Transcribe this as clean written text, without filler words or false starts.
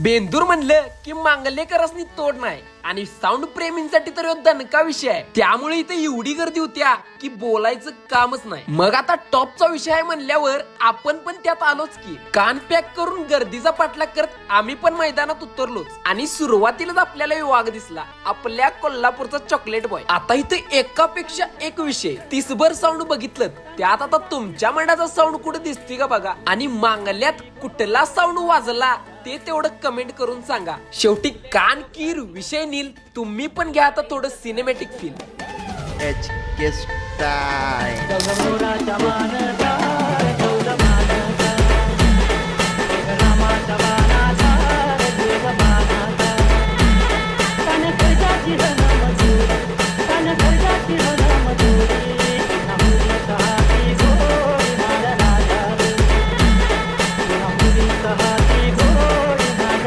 बेंदूर म्हणलं की मांगलेकरांनी तोड नाही आणि साऊंड प्रेमींसाठी तर ह्यो दणका विषय आहे. त्यामुळे इथे एवढी गर्दी होत्या की बोलायचं कामच नाही. मग आता टॉपचा विषय आहे म्हणल्यावर आपण पण त्यात आलोच की. कान पॅक करून गर्दीचा पाठलाग करत आम्ही पण मैदानात उतरलोच आणि सुरुवातीलाच आपल्याला वाघ दिसला, आपल्या कोल्हापूरचा चॉकलेट बॉय. आता इथे एकापेक्षा एक विषय. तीसभर साऊंड बघितलं त्यात आता तुमच्या मंडळाचा साऊंड कुठे दिसते का बघा, आणि मांगल्यात कुठला साऊंड वाजला ते तेवढं कमेंट करून सांगा. शेवटी कान कीर विषय नील, तुम्ही पण घ्या आता थोडं सिनेमॅटिक फील. HK Style.